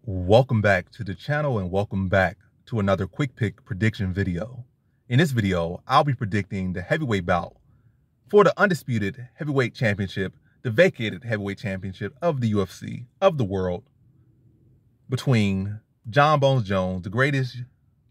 Welcome back to the channel and welcome back to another quick pick prediction video. In this video, I'll be predicting the heavyweight bout for the undisputed heavyweight championship, the vacated heavyweight championship of the UFC, of the world, between Jon Bones Jones, the greatest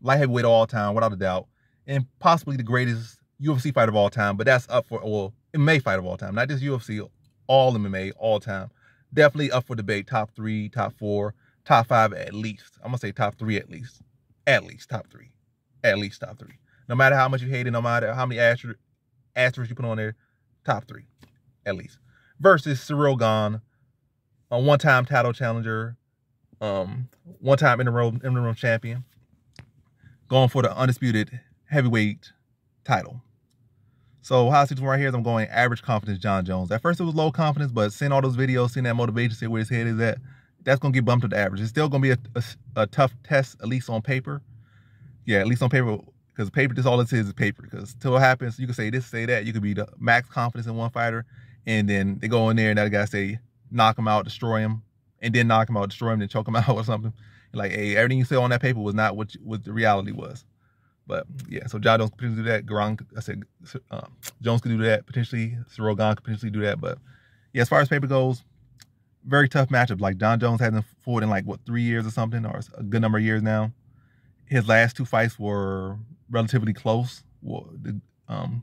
light heavyweight of all time, without a doubt, and possibly the greatest UFC fighter of all time, but that's up for, well, MMA fight of all time, not just UFC, all MMA, all time. Definitely up for debate, top 3, top 4, top 5 at least. I'm going to say top 3 at least. At least top 3. At least top 3. No matter how much you hate it, no matter how many asterisks you put on there, top 3. At least. Versus Ciryl Gane, a one-time title challenger, one-time interim champion, going for the undisputed heavyweight title. So how I see this one right here is I'm going average confidence Jon Jones. At first it was low confidence, but seeing all those videos, seeing that motivation, see where his head is at, that's going to get bumped to the average. It's still going to be a tough test, at least on paper. Yeah, at least on paper, because paper, this all it is paper. Because till it happens, you can say this, say that. You could be the max confidence in one fighter, and then they go in there and that guy say, knock him out, destroy him, and then knock him out, destroy him, then choke him out or something. Like, hey, everything you say on that paper was not what the reality was. But yeah, so Jon Jones could potentially do that. Jones could do that. Potentially, Ciryl Gane could potentially do that. But yeah, as far as paper goes, very tough matchup. Like Jon Jones hasn't fought in like what 3 years or something, or a good number of years now. His last 2 fights were relatively close. And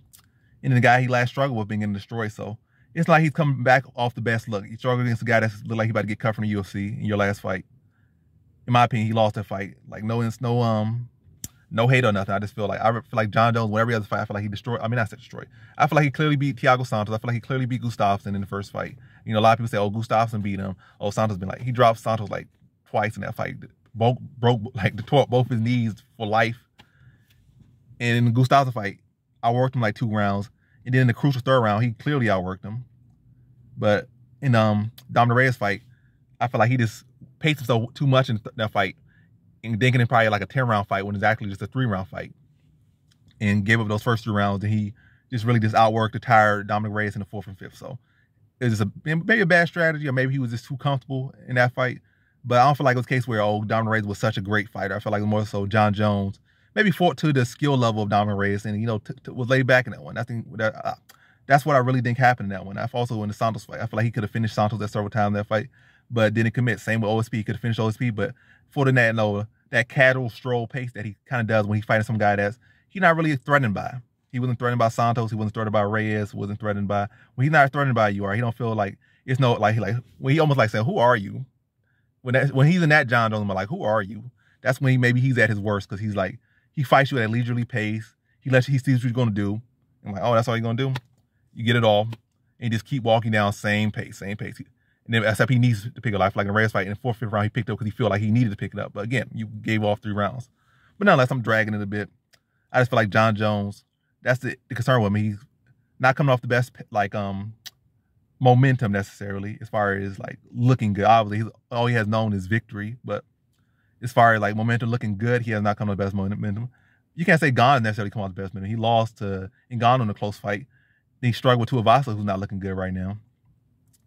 the guy he last struggled with being getting destroyed. So it's like he's coming back off the best look. He struggled against a guy that looked like he about to get cut from the UFC in your last fight. In my opinion, he lost that fight. Like no hate or nothing. I just feel like Jon Jones, whenever he has a fight, I feel like he destroyed. I mean, I said destroyed. I feel like he clearly beat Thiago Santos. I feel like he clearly beat Gustafsson in the first fight. You know, a lot of people say, oh, Gustafsson beat him. Oh, Santos been like, he dropped Santos like twice in that fight. Broke both his knees for life. And in the Gustafsson fight, I worked him like 2 rounds. And then in the crucial 3rd round, he clearly outworked him. But in Dominic Reyes fight, I feel like he just paced himself too much in that fight, and thinking it probably like a 10-round fight when it's actually just a 3-round fight, and gave up those first 3 rounds, and he just really outworked the tired Dominic Reyes in the 4th and 5th. So it was just maybe a bad strategy, or maybe he was just too comfortable in that fight. But I don't feel like it was a case where, oh, Dominic Reyes was such a great fighter. I feel like more so Jon Jones maybe fought to the skill level of Dominic Reyes, and, you know, was laid back in that one. I think that's what I really think happened in that one. I've also in the Santos fight, I feel like he could have finished Santos at several times in that fight, but didn't commit. Same with OSP, he could have finished OSP, but for that casual stroll pace that he kind of does when he's fighting some guy that's he's not really threatened by. He wasn't threatened by Santos. He wasn't threatened by Reyes. Wasn't threatened by, when he's not threatened by you, or he don't feel like it's no like when he almost like saying, "Who are you?" When he's in that Jon Jones, I'm like, "Who are you?" That's when maybe he's at his worst, because he's like, he fights you at a leisurely pace. He sees what you're gonna do. I'm like, oh, that's all you're gonna do? You get it all, and just keep walking down same pace. And then, except he needs to pick it up. Like in the Reyes fight, in the 4th, 5th round, he picked up because he felt like he needed to pick it up. But again, you gave off 3 rounds. But nonetheless, I'm dragging it a bit. I just feel like Jon Jones, that's the concern with me. He's not coming off the best momentum necessarily, as far as like looking good. Obviously, all he has known is victory. But as far as like momentum looking good, he has not come to the best momentum. You can't say Gane necessarily come off the best momentum. He lost to Gane in a close fight. Then he struggled with Tuivasa, who's not looking good right now.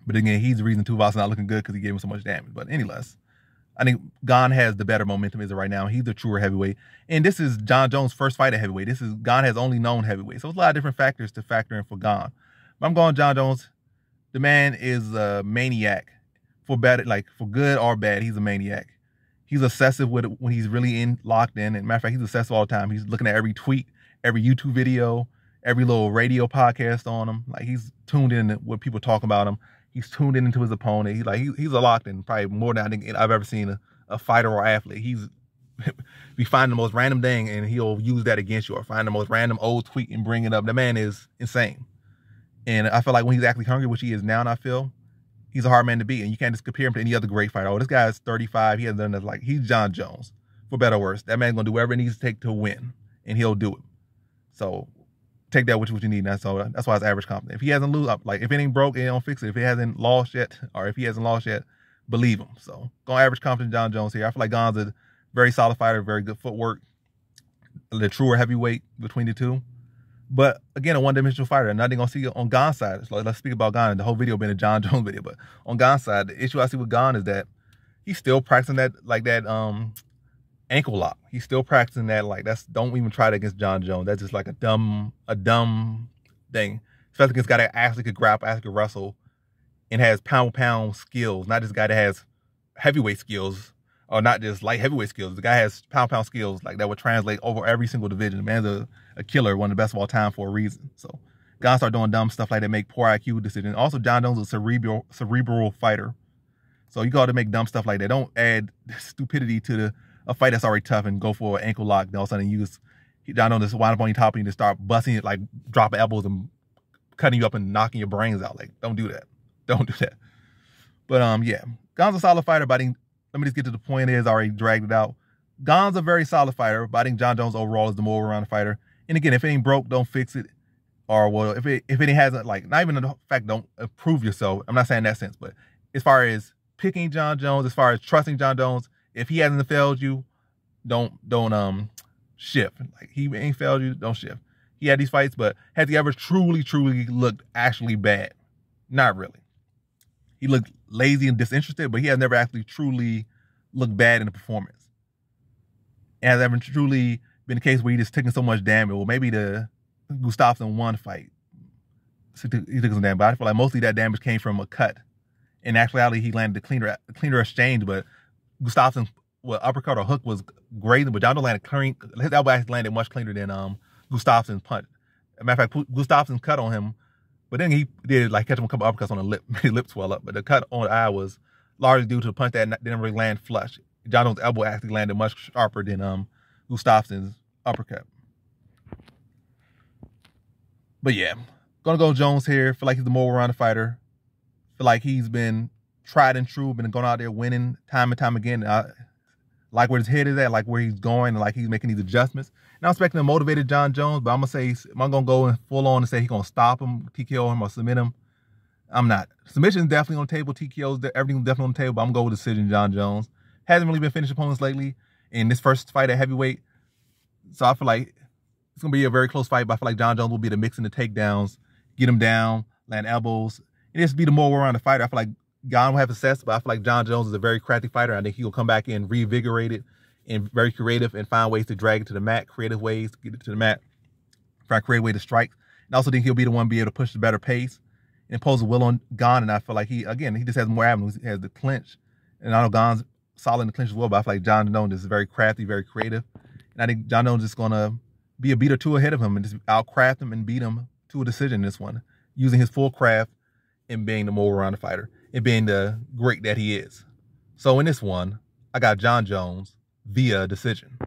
But again, he's the reason Tuivasa not looking good, because he gave him so much damage. But anyways, I think Gane has the better momentum as of right now. He's the truer heavyweight. And this is Jon Jones' first fight at heavyweight. Gane has only known heavyweight. So it's a lot of different factors to factor in for Gane. But I'm going Jon Jones. The man is a maniac. For good or bad, he's a maniac. He's obsessive with it when he's really locked in. And matter of fact, he's obsessive all the time. He's looking at every tweet, every YouTube video, every little radio podcast on him. Like, he's tuned in to what people talk about him. He's tuned into his opponent. He's a locked in, probably more than I think I've ever seen a fighter or athlete. He's we find the most random thing and he'll use that against you, or find the most random old tweet and bring it up. The man is insane. And I feel like when he's actually hungry, which he is now, and I feel he's a hard man to beat. And you can't just compare him to any other great fighter. Oh, this guy is 35. He hasn't done that. Like, he's Jon Jones, for better or worse. That man's gonna do whatever it needs to take to win, and he'll do it. So take that with what you need. That's why it's average confidence. If he hasn't like if it ain't broke, it don't fix it. If he hasn't lost yet, believe him. So going average confidence Jon Jones here. I feel like Gane's a very solid fighter, very good footwork, the truer heavyweight between the two. But again, a one-dimensional fighter. Nothing gonna see on Gane's side. So let's speak about Gane. The whole video been a Jon Jones video, but on Gane's side, the issue I see with Gane is that he's still practicing that ankle lock. He's still practicing that. Like, don't even try that against Jon Jones. That's just like a dumb thing. Especially against a guy that actually could grapple, actually could wrestle, and has pound skills. Not just a guy that has heavyweight skills, or not just light heavyweight skills. The guy has pound skills like that would translate over every single division. The man's a killer, one of the best of all time for a reason. So Gane start doing dumb stuff like that, make poor IQ decisions. Also, Jon Jones is a cerebral fighter. So you got to make dumb stuff like that. Don't add stupidity to a fight that's already tough and go for an ankle lock. Then all of a sudden Jon Jones just wind up on your top and you just start busting it, like dropping elbows and cutting you up and knocking your brains out. Like, don't do that. Don't do that. But yeah, Gane's a solid fighter, but let me just get to the point. I already dragged it out. Gane's a very solid fighter, but I think Jon Jones overall is the more all-around fighter. And again, if it ain't broke, don't fix it. Or well, if it hasn't, like, not even the fact don't improve yourself. I'm not saying that sense, but as far as picking Jon Jones, as far as trusting Jon Jones, if he hasn't failed you, don't shift. Like, he ain't failed you, don't shift. He had these fights, but has he ever truly looked actually bad? Not really. He looked lazy and disinterested, but he has never actually truly looked bad in the performance. It has ever truly been a case where he just taking so much damage. Well, maybe the Gustafsson 1 fight, he took some damage, but I feel like mostly that damage came from a cut. In actuality, he landed a cleaner exchange, but Gustafsson's uppercut or hook was great, but Jon Jones landed clean. His elbow actually landed much cleaner than Gustafsson's punch. As a matter of fact, Gustafsson cut on him, but then he did like catch him a couple uppercuts on the lip, made his lip swell up. But the cut on the eye was largely due to the punch that didn't really land flush. Jon Jones' elbow actually landed much sharper than Gustafsson's uppercut. But yeah, gonna go Jones here. Feel like he's the more all-rounded fighter. Feel like he's been tried and true, been going out there winning time and time again. I like where his head is at, like where he's going, and like he's making these adjustments. And I'm expecting a motivated Jon Jones, but I'm gonna say, am I gonna go in full on and say he's gonna stop him, TKO him, or submit him? I'm not. Submission's definitely on the table. TKO's everything's definitely on the table, but I'm gonna go with decision Jon Jones. Hasn't really been finished opponents lately in this first fight at heavyweight. So I feel like it's gonna be a very close fight, but I feel like Jon Jones will be the mix in the takedowns, get him down, land elbows. It just be the more all-around fighter. I feel like Gane will have success, but I feel like Jon Jones is a very crafty fighter. I think he'll come back in reinvigorated and very creative and find ways to drag it to the mat, creative ways to get it to the mat, find a creative way to strike. And I also think he'll be the one be able to push the better pace and impose a will on Gane. And I feel like he just has more avenues. He has the clinch. And I know Gane's solid in the clinch as well, but I feel like Jon Jones is very crafty, very creative. And I think Jon Jones is going to be a beat or two ahead of him and just outcraft him and beat him to a decision in this one, using his full craft and being the more all-around fighter and being the great that he is. So in this one, I got Jon Jones via decision.